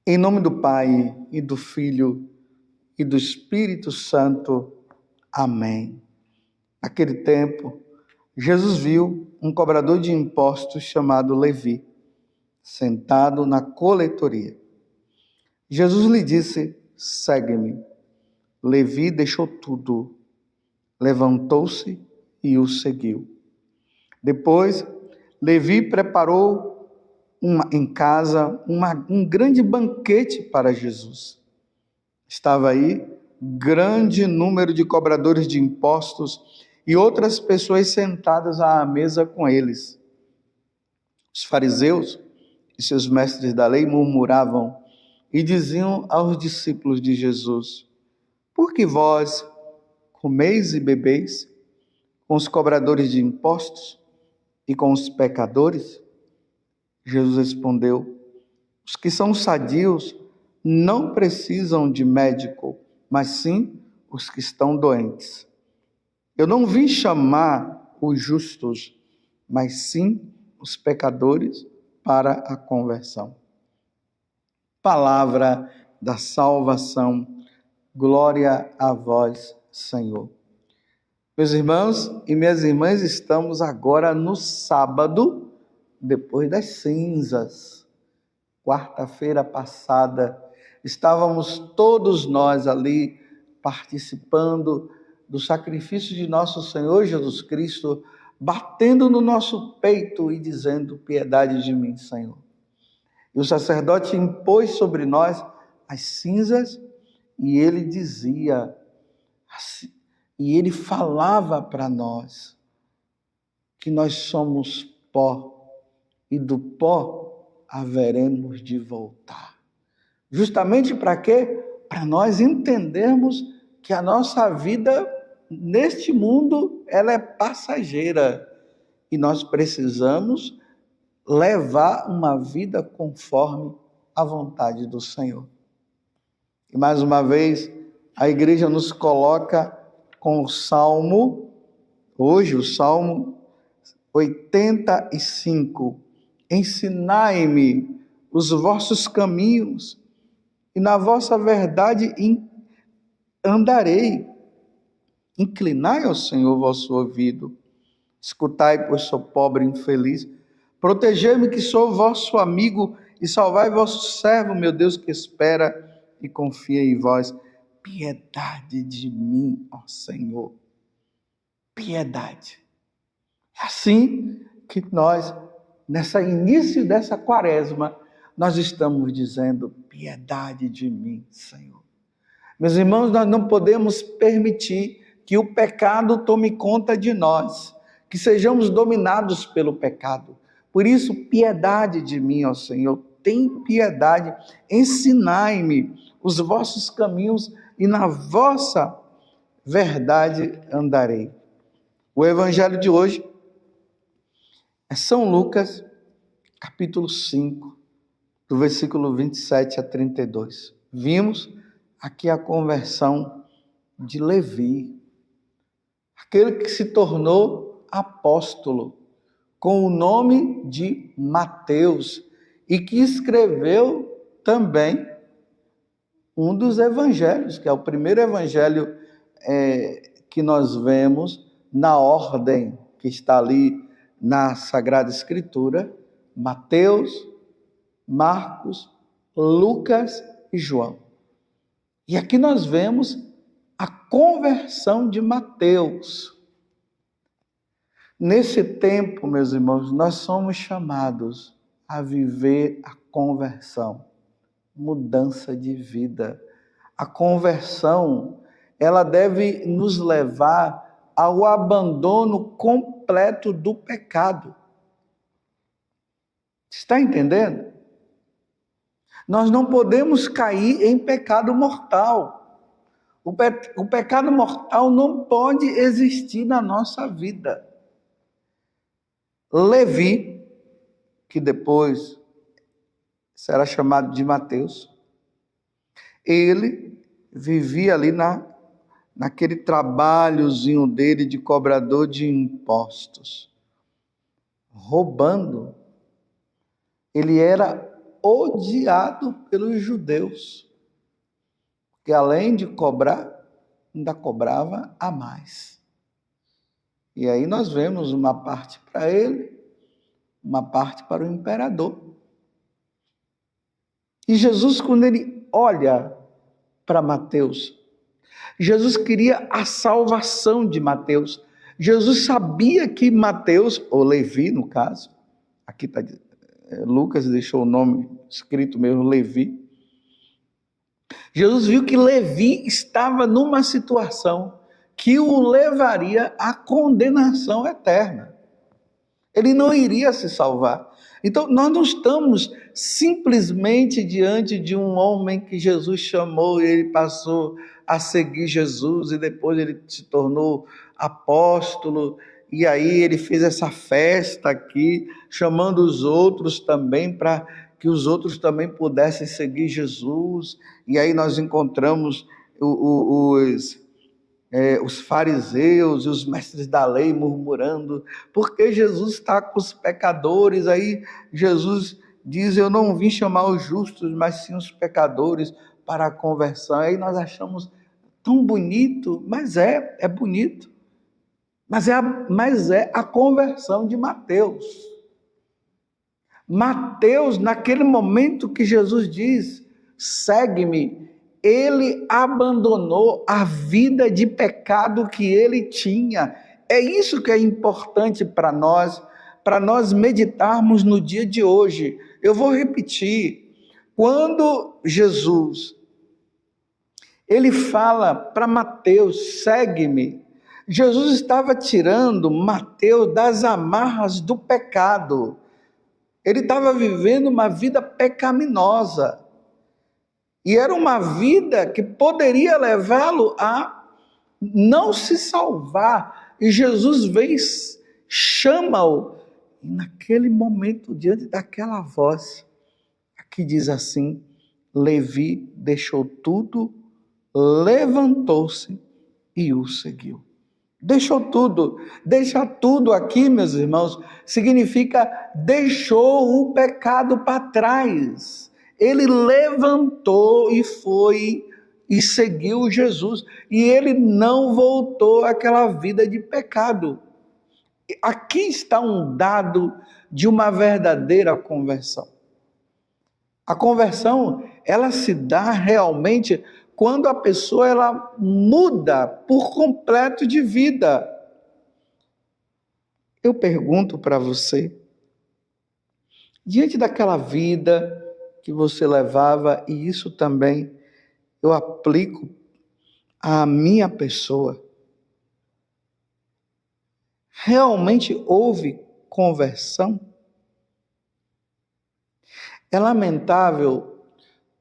Em nome do Pai, e do Filho, e do Espírito Santo. Amém. Naquele tempo, Jesus viu um cobrador de impostos chamado Levi, sentado na coletoria. Jesus lhe disse: segue-me. Levi deixou tudo, levantou-se e o seguiu. Depois, Levi preparou em casa um grande banquete para Jesus. Estava aí grande número de cobradores de impostos e outras pessoas sentadas à mesa com eles. Os fariseus e seus mestres da lei murmuravam e diziam aos discípulos de Jesus: por que vós comeis e bebeis com os cobradores de impostos e com os pecadores? Jesus respondeu: os que são sadios não precisam de médico, mas sim os que estão doentes. Eu não vim chamar os justos, mas sim os pecadores para a conversão. Palavra da salvação. Glória a vós, Senhor. Meus irmãos e minhas irmãs, estamos agora no sábado, depois das cinzas. Quarta-feira passada, estávamos todos nós ali participando do sacrifício de nosso Senhor Jesus Cristo, batendo no nosso peito e dizendo: piedade de mim, Senhor. E o sacerdote impôs sobre nós as cinzas e ele dizia, e ele falava para nós que nós somos pó e do pó haveremos de voltar. Justamente para quê? Para nós entendermos que a nossa vida neste mundo ela é passageira e nós precisamos levar uma vida conforme a vontade do Senhor. E mais uma vez, a igreja nos coloca com o Salmo, hoje o Salmo 85. Ensinai-me os vossos caminhos, e na vossa verdade andarei. Inclinai ao Senhor vosso ouvido, escutai, pois sou pobre e infeliz. Protegei-me, que sou vosso amigo, e salvai vosso servo, meu Deus, que espera e confia em vós. Piedade de mim, ó Senhor. Piedade. É assim que nós, nesse início dessa quaresma, nós estamos dizendo: piedade de mim, Senhor. Meus irmãos, nós não podemos permitir que o pecado tome conta de nós, que sejamos dominados pelo pecado. Por isso, piedade de mim, ó Senhor, tem piedade, ensinai-me os vossos caminhos e na vossa verdade andarei. O evangelho de hoje é São Lucas, capítulo 5, do versículo 27 a 32. Vimos aqui a conversão de Levi, aquele que se tornou apóstolo, com o nome de Mateus, e que escreveu também um dos evangelhos, que é o primeiro evangelho que nós vemos na ordem que está ali na Sagrada Escritura: Mateus, Marcos, Lucas e João. E aqui nós vemos a conversão de Mateus. Nesse tempo, meus irmãos, nós somos chamados a viver a conversão, mudança de vida. A conversão, ela deve nos levar ao abandono completo do pecado. Está entendendo? Nós não podemos cair em pecado mortal. O pecado mortal não pode existir na nossa vida. Levi, que depois será chamado de Mateus, ele vivia ali naquele trabalhozinho dele de cobrador de impostos, roubando. Ele era odiado pelos judeus, que além de cobrar, ainda cobrava a mais. E aí nós vemos uma parte para ele, uma parte para o imperador. E Jesus, quando ele olha para Mateus, Jesus queria a salvação de Mateus. Jesus sabia que Mateus, ou Levi no caso, aqui está, Lucas deixou o nome escrito mesmo, Levi. Jesus viu que Levi estava numa situação que o levaria à condenação eterna. Ele não iria se salvar. Então, nós não estamos simplesmente diante de um homem que Jesus chamou e ele passou a seguir Jesus e depois ele se tornou apóstolo e aí ele fez essa festa aqui, chamando os outros também para que os outros também pudessem seguir Jesus. E aí nós encontramos os fariseus e os mestres da lei murmurando, porque Jesus está com os pecadores. Aí Jesus diz, eu não vim chamar os justos, mas sim os pecadores para a conversão. Aí nós achamos tão bonito, mas é bonito, mas é a conversão de Mateus. Mateus, naquele momento que Jesus diz, segue-me, ele abandonou a vida de pecado que ele tinha. É isso que é importante para nós meditarmos no dia de hoje. Eu vou repetir. Quando Jesus, ele fala para Mateus, segue-me, Jesus estava tirando Mateus das amarras do pecado. Ele estava vivendo uma vida pecaminosa. E era uma vida que poderia levá-lo a não se salvar. E Jesus vem, chama-o. E naquele momento, diante daquela voz, aqui diz assim, Levi deixou tudo, levantou-se e o seguiu. Deixou tudo. Deixar tudo aqui, meus irmãos, significa deixou o pecado para trás. Ele levantou e foi e seguiu Jesus. E ele não voltou àquela vida de pecado. Aqui está um dado de uma verdadeira conversão. A conversão, ela se dá realmente quando a pessoa ela muda por completo de vida. Eu pergunto para você, diante daquela vida que você levava, e isso também eu aplico à minha pessoa, realmente houve conversão? É lamentável,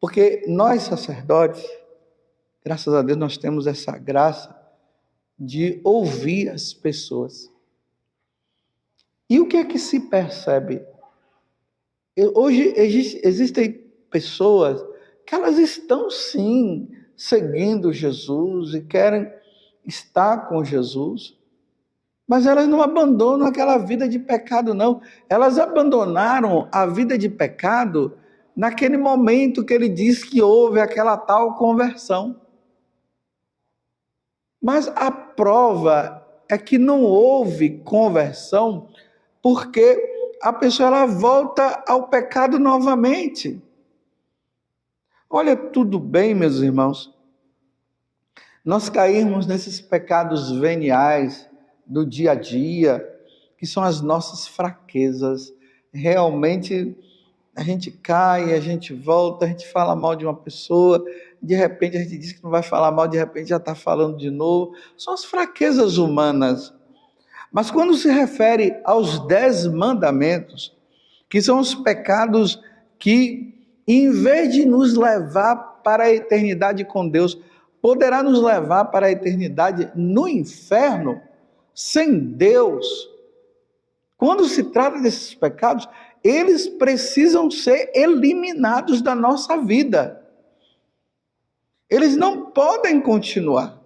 porque nós sacerdotes, graças a Deus nós temos essa graça de ouvir as pessoas. E o que é que se percebe? Hoje existem pessoas que elas estão sim seguindo Jesus e querem estar com Jesus, mas elas não abandonam aquela vida de pecado, não. Elas abandonaram a vida de pecado naquele momento que ele diz que houve aquela tal conversão. Mas a prova é que não houve conversão porque a pessoa ela volta ao pecado novamente. Olha, tudo bem, meus irmãos, nós cairmos nesses pecados veniais do dia a dia, que são as nossas fraquezas. Realmente a gente cai, a gente volta, a gente fala mal de uma pessoa, de repente a gente diz que não vai falar mal, de repente já está falando de novo. São as fraquezas humanas. Mas quando se refere aos 10 mandamentos, que são os pecados que, em vez de nos levar para a eternidade com Deus, poderá nos levar para a eternidade no inferno, sem Deus. Quando se trata desses pecados, eles precisam ser eliminados da nossa vida. Eles não podem continuar.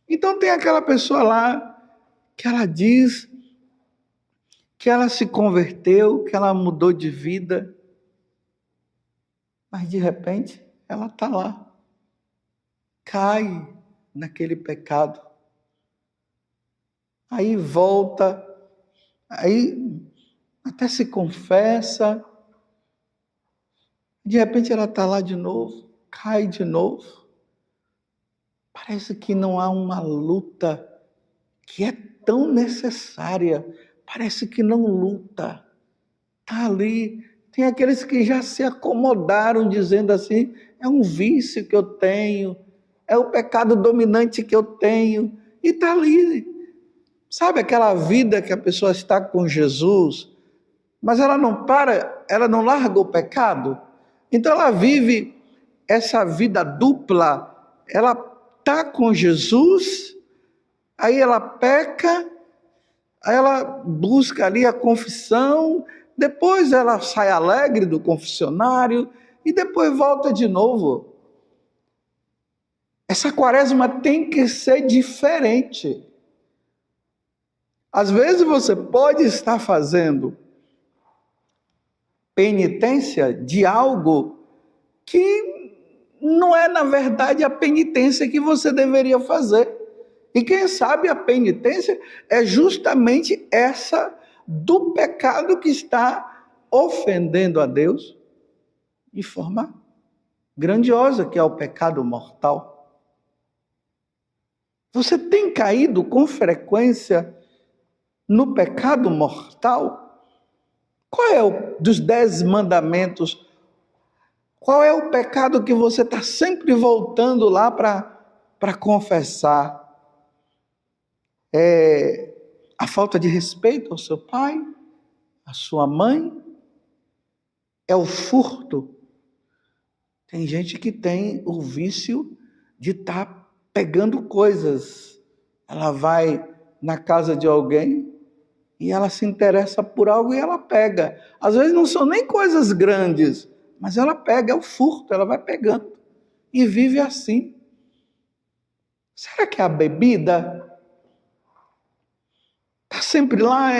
Então tem aquela pessoa lá, que ela diz que ela se converteu, que ela mudou de vida, Mas de repente ela está lá, cai naquele pecado, aí volta, aí até se confessa, de repente ela está lá de novo, cai de novo. Parece que não há uma luta que é tão necessária, parece que não luta, está ali. Tem aqueles que já se acomodaram dizendo assim, é um vício que eu tenho, é o pecado dominante que eu tenho, e está ali. Sabe aquela vida que a pessoa está com Jesus, mas ela não para, ela não larga o pecado? Então ela vive essa vida dupla, ela está com Jesus, aí ela peca, aí ela busca ali a confissão, depois ela sai alegre do confessionário e depois volta de novo. Essa quaresma tem que ser diferente. Às vezes você pode estar fazendo penitência de algo que não é, na verdade, a penitência que você deveria fazer. E quem sabe a penitência é justamente essa do pecado que está ofendendo a Deus de forma grandiosa, que é o pecado mortal. Você tem caído com frequência no pecado mortal? Qual é o dos 10 mandamentos? Qual é o pecado que você está sempre voltando lá para confessar? É a falta de respeito ao seu pai, à sua mãe? É o furto? Tem gente que tem o vício de estar pegando coisas. Ela vai na casa de alguém e ela se interessa por algo e ela pega. Às vezes não são nem coisas grandes, mas ela pega, é o furto, ela vai pegando e vive assim. Será que é a bebida? Está sempre lá,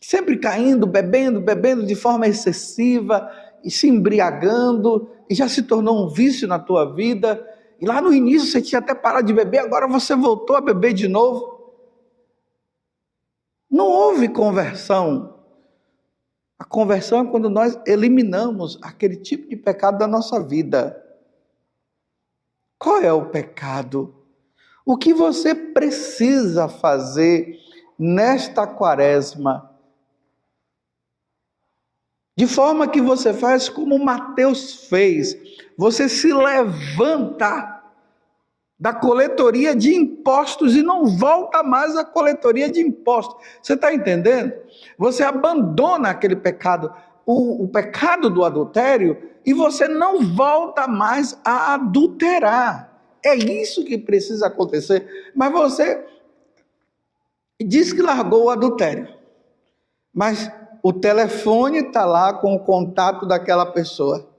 sempre caindo, bebendo de forma excessiva e se embriagando, e já se tornou um vício na tua vida. E lá no início você tinha até parado de beber, agora você voltou a beber de novo. Não houve conversão. A conversão é quando nós eliminamos aquele tipo de pecado da nossa vida. Qual é o pecado? O que você precisa fazer nesta quaresma? De forma que você faz como Mateus fez. Você se levanta da coletoria de impostos e não volta mais à coletoria de impostos. Você está entendendo? Você abandona aquele pecado, o pecado do adultério, e você não volta mais a adulterar. É isso que precisa acontecer. Mas você diz que largou o adultério, mas o telefone está lá com o contato daquela pessoa.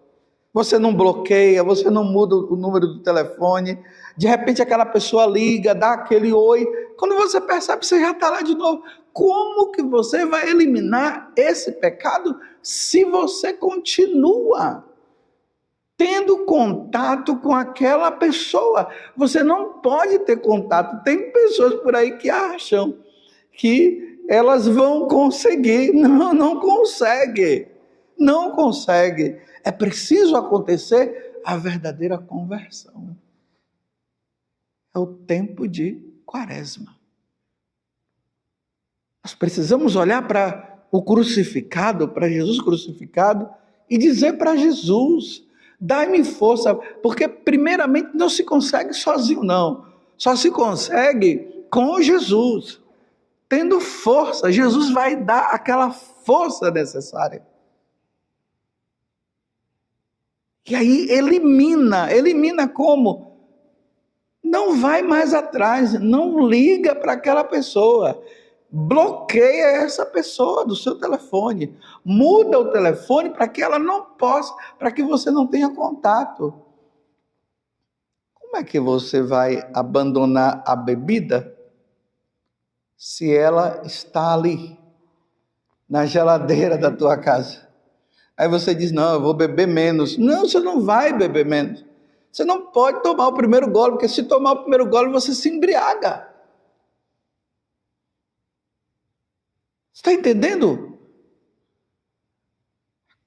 Você não bloqueia, você não muda o número do telefone. De repente aquela pessoa liga, dá aquele oi. Quando você percebe, você já está lá de novo. Como que você vai eliminar esse pecado se você continua tendo contato com aquela pessoa? Você não pode ter contato. Tem pessoas por aí que acham que elas vão conseguir. Não consegue. Não consegue. É preciso acontecer a verdadeira conversão. É o tempo de quaresma. Nós precisamos olhar para o crucificado, para Jesus crucificado, e dizer para Jesus: dai-me força, porque primeiramente não se consegue sozinho, não. Só se consegue com Jesus. Tendo força, Jesus vai dar aquela força necessária. E aí elimina como? Não vai mais atrás, não liga para aquela pessoa, bloqueia essa pessoa do seu telefone, muda o telefone para que ela não possa, para que você não tenha contato. Como é que você vai abandonar a bebida se ela está ali, na geladeira da tua casa? Aí você diz, não, eu vou beber menos. Não, você não vai beber menos. Você não pode tomar o primeiro gole, porque se tomar o primeiro gole, você se embriaga. Você está entendendo?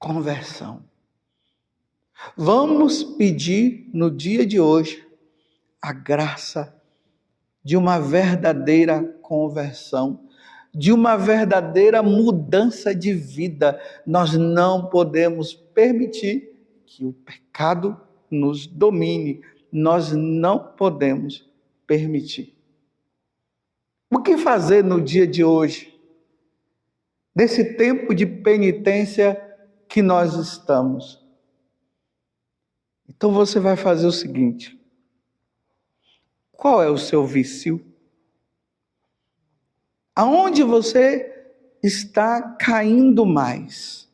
Conversão. Vamos pedir no dia de hoje a graça de uma verdadeira conversão, de uma verdadeira mudança de vida. Nós não podemos permitir que o pecado nos domine. Nós não podemos permitir. O que fazer no dia de hoje? Nesse tempo de penitência que nós estamos. Então você vai fazer o seguinte: qual é o seu vício? Aonde você está caindo mais?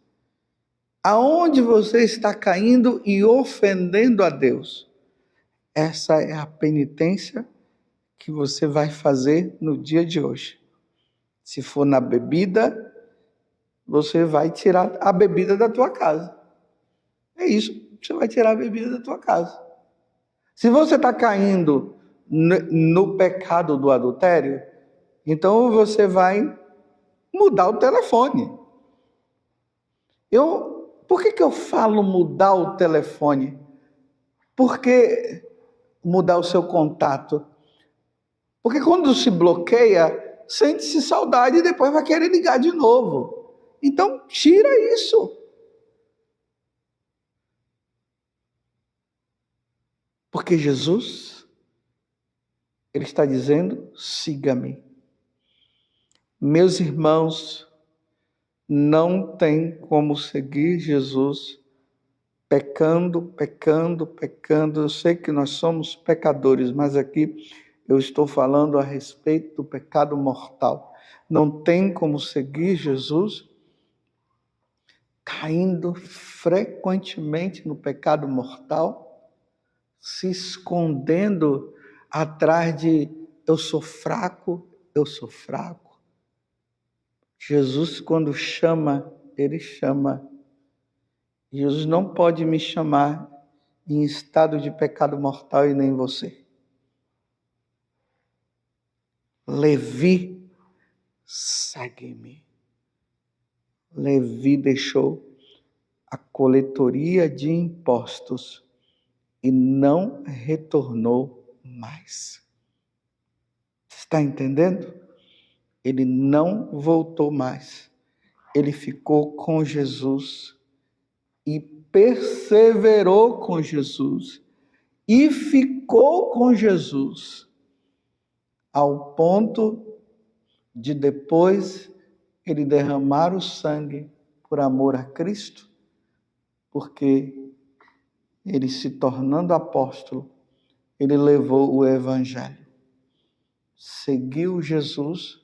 Aonde você está caindo e ofendendo a Deus? Essa é a penitência que você vai fazer no dia de hoje. Se for na bebida, você vai tirar a bebida da tua casa. É isso, você vai tirar a bebida da tua casa. Se você está caindo no pecado do adultério, então você vai mudar o telefone. Por que eu falo mudar o telefone? Porque mudar o seu contato. Porque quando se bloqueia, sente-se saudade e depois vai querer ligar de novo. Então, tira isso. Porque Jesus, Ele está dizendo, siga-me. Meus irmãos, não tem como seguir Jesus pecando. Eu sei que nós somos pecadores, mas aqui eu estou falando a respeito do pecado mortal. Não tem como seguir Jesus caindo frequentemente no pecado mortal, se escondendo atrás de eu sou fraco. Jesus, quando chama, Ele chama. Jesus não pode me chamar em estado de pecado mortal e nem você. Levi, segue-me. Levi deixou a coletoria de impostos e não retornou mais. Está entendendo? Ele não voltou mais. Ele ficou com Jesus e perseverou com Jesus e ficou com Jesus ao ponto de depois ele derramar o sangue por amor a Cristo, porque ele se tornando apóstolo, ele levou o evangelho, seguiu Jesus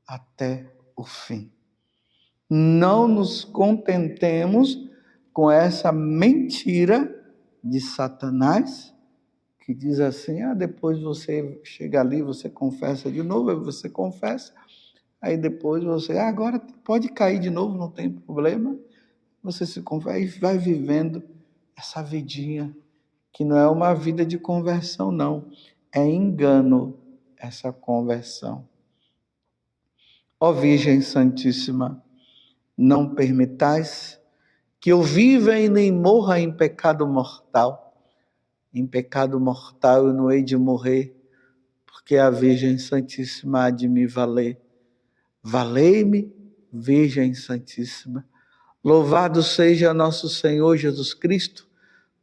até o fim. Não nos contentemos com essa mentira de Satanás, que diz assim, depois você chega ali, você confessa de novo, aí você confessa, aí depois você, agora pode cair de novo, não tem problema, você se confessa e vai vivendo essa vidinha, que não é uma vida de conversão, não, é engano essa conversão. Ó Virgem Santíssima, não permitais que eu viva e nem morra em pecado mortal. Em pecado mortal eu não hei de morrer, porque a Virgem Santíssima há de me valer. Valei-me, Virgem Santíssima. Louvado seja nosso Senhor Jesus Cristo,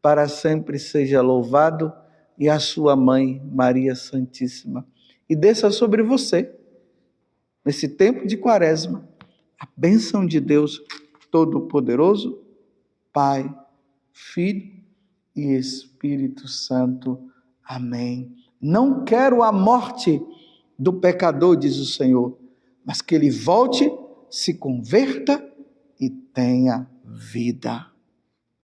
para sempre seja louvado, e a sua mãe, Maria Santíssima. E desça sobre você, nesse tempo de Quaresma, a bênção de Deus Todo-Poderoso, Pai, Filho e Espírito Santo. Amém. Não quero a morte do pecador, diz o Senhor, mas que ele volte, se converta e tenha vida.